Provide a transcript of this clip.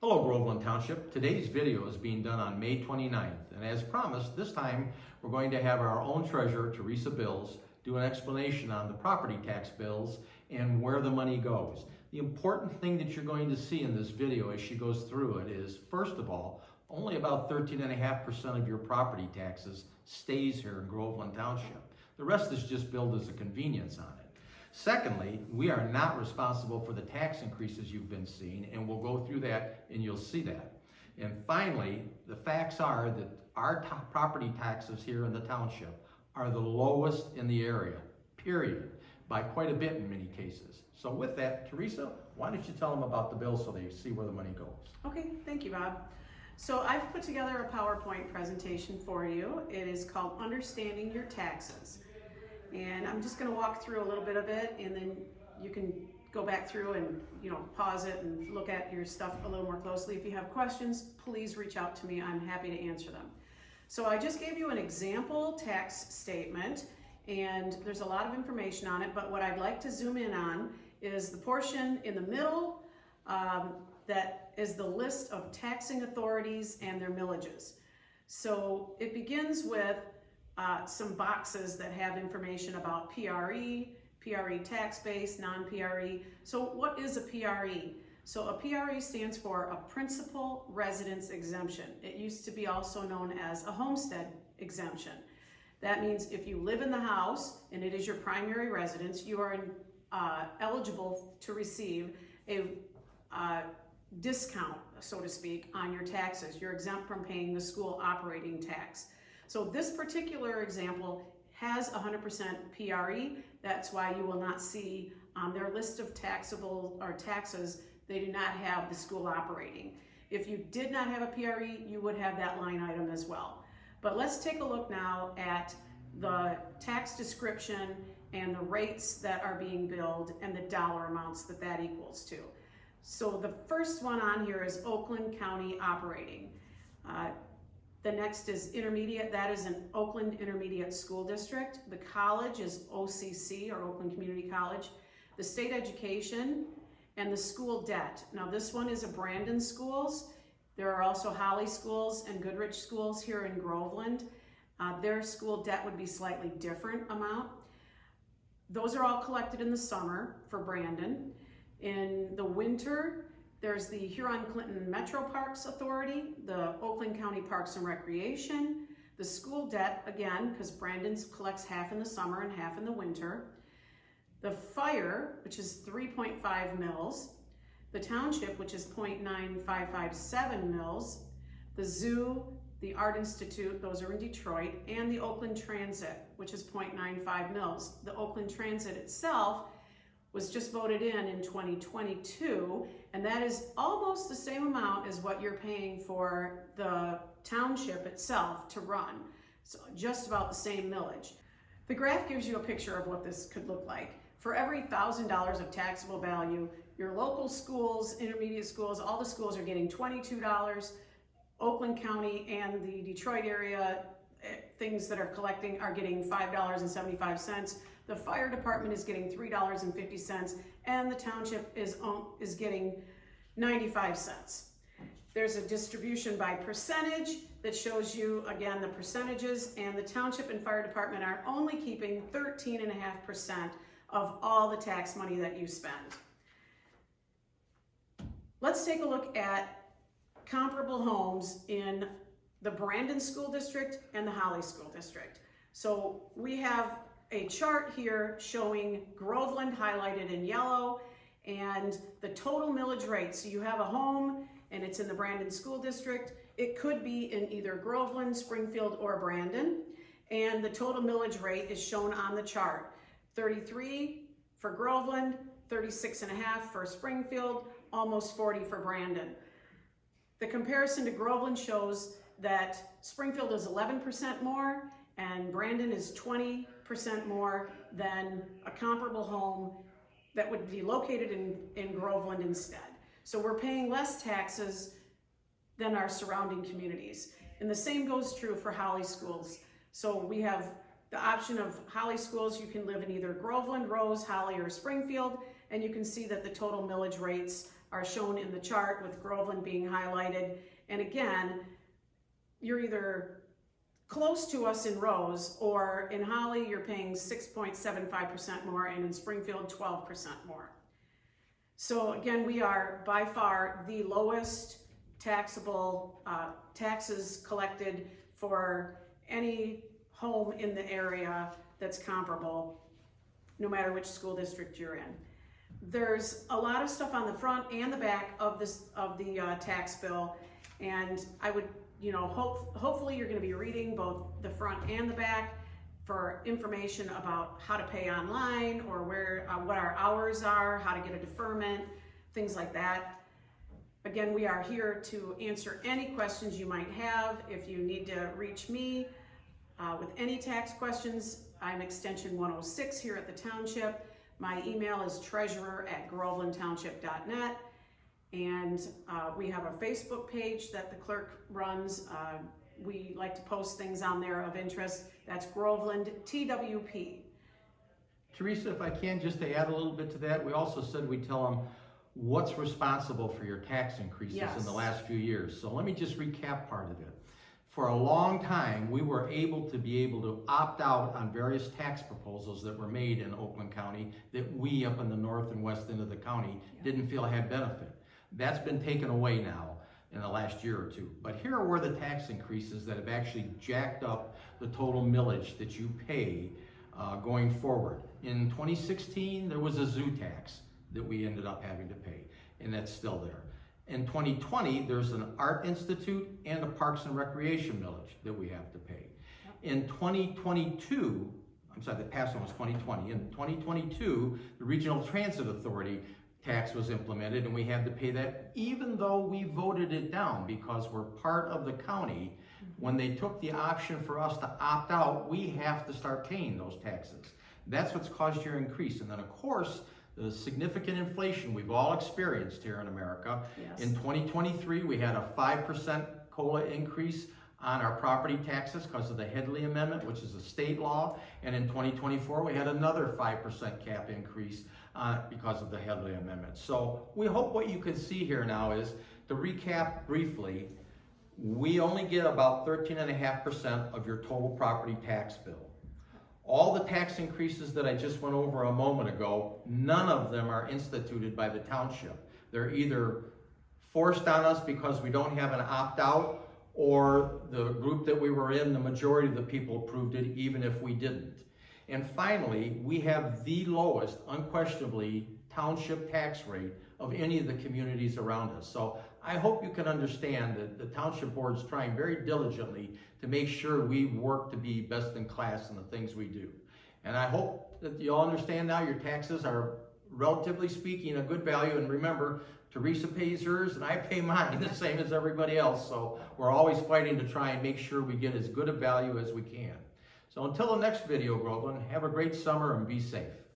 Hello Groveland Township. Today's video is being done on May 29th, and as promised, this time we're going to have our own treasurer, Theresa do an explanation on the property tax bills and where the money goes. The important thing that you're going to see in this video as she goes through it is, first of all, only about 13.5% of your property taxes stays here in Groveland Township. The rest is just billed as a convenience on it. Secondly, we are not responsible for the tax increases you've been seeing, and we'll go through that and you'll see that. And finally, the facts are that our property taxes here in the township are the lowest in the area, period, by quite a bit in many cases. So with that, Theresa, why don't you tell them about the bill so they see where the money goes? Okay, thank you, Bob. So I've put together a PowerPoint presentation for you. It is called Understanding Your Taxes. And I'm just going to walk through a little bit of it, and then you can go back through and pause it and look at your stuff a little more closely. If you have questions, please reach out to me. I'm happy to answer them. So I just gave you an example tax statement, and there's a lot of information on it, but what I'd like to zoom in on is the portion in the middle that is the list of taxing authorities and their millages. So it begins with some boxes that have information about PRE, PRE tax base, non-PRE. So what is a PRE? So a PRE stands for a principal residence exemption. It used to be also known as a homestead exemption. That means if you live in the house and it is your primary residence, you are eligible to receive a discount, so to speak, on your taxes. You're exempt from paying the school operating tax. So this particular example has 100% PRE. That's why you will not see on their list of taxable or taxes, they do not have the school operating. If you did not have a PRE, you would have that line item as well. But let's take a look now at the tax description and the rates that are being billed and the dollar amounts that that equals to. So the first one on here is Oakland County operating. The next is intermediate. That is an Oakland Intermediate School District. The college is OCC, or Oakland Community College. The state education and the school debt. Now this one is a Brandon schools. There are also Holly schools and Goodrich schools here in Groveland. Their school debt would be slightly different amount. Those are all collected in the summer for Brandon. In the winter, there's the Huron-Clinton Metro Parks Authority, the Oakland County Parks and Recreation, the school debt, again, because Brandon collects half in the summer and half in the winter, the fire, which is 3.5 mils, the township, which is 0.9557 mils, the zoo, the Art Institute, those are in Detroit, and the Oakland Transit, which is 0.95 mils. The Oakland Transit itself was just voted in 2022, and that is almost the same amount as what you're paying for the township itself to run. So just about the same millage. The graph gives you a picture of what this could look like. For every $1,000 of taxable value, your local schools, intermediate schools, all the schools are getting $22. Oakland County and the Detroit area, things that are collecting are getting $5.75. The fire department is getting $3.50, and the township is getting 95 cents. There's a distribution by percentage that shows you, again, the percentages, and the township and fire department are only keeping 13.5% of all the tax money that you spend. Let's take a look at comparable homes in the Brandon School District and the Holly School District. So we have a chart here showing Groveland highlighted in yellow and the total millage rate. So you have a home and it's in the Brandon School District. It could be in either Groveland, Springfield, or Brandon. And the total millage rate is shown on the chart. 33 for Groveland, 36.5 for Springfield, almost 40 for Brandon. The comparison to Groveland shows that Springfield is 11% more and Brandon is 20% more than a comparable home that would be located in Groveland instead. So we're paying less taxes than our surrounding communities. And the same goes true for Holly schools. So we have the option of Holly schools. You can live in either Groveland, Rose, Holly, or Springfield, and you can see that the total millage rates are shown in the chart with Groveland being highlighted. And again, you're either close to us in Rose, or in Holly, you're paying 6.75% more, and in Springfield, 12% more. So again, we are by far the lowest taxable taxes collected for any home in the area that's comparable, no matter which school district you're in. There's a lot of stuff on the front and the back of the tax bill, and I would, hopefully you're going to be reading both the front and the back for information about how to pay online, or what our hours are, how to get a deferment, things like that. Again, we are here to answer any questions you might have. If you need to reach me with any tax questions, I'm extension 106 here at the township. My email is treasurer@grovelandtownship.net. And we have a Facebook page that the clerk runs. We like to post things on there of interest. That's Groveland TWP. Theresa, if I can, just to add a little bit to that, we also said we tell them what's responsible for your tax increases in the last few years. So let me just recap part of it. For a long time, we were able to opt out on various tax proposals that were made in Oakland County that we up in the north and west end of the county didn't feel had benefit. That's been taken away now in the last year or two. But here were the tax increases that have actually jacked up the total millage that you pay going forward. In 2016, there was a zoo tax that we ended up having to pay, and that's still there. In 2020, there's an Art Institute and a Parks and Recreation millage that we have to pay. In 2022, I'm sorry, the past one was 2020. In 2022, the Regional Transit Authority tax was implemented, and we had to pay that even though we voted it down, because we're part of the county. When they took the option for us to opt out, we have to start paying those taxes. That's what's caused your increase. And then of course, the significant inflation we've all experienced here in America. Yes. In 2023, we had a 5% COLA increase on our property taxes because of the Headley Amendment, which is a state law. And in 2024, we had another 5% cap increase because of the Headley Amendment. So we hope what you can see here now is, to recap briefly, we only get about 13.5% of your total property tax bill. All the tax increases that I just went over a moment ago, none of them are instituted by the township. They're either forced on us because we don't have an opt-out, or the group that we were in, the majority of the people approved it even if we didn't. And finally, we have the lowest, unquestionably, township tax rate of any of the communities around us. So I hope you can understand that the township board is trying very diligently to make sure we work to be best in class in the things we do. And I hope that you all understand now your taxes are, relatively speaking, a good value. And remember, Theresa pays hers and I pay mine the same as everybody else. So we're always fighting to try and make sure we get as good a value as we can. So until the next video, Groveland, have a great summer and be safe.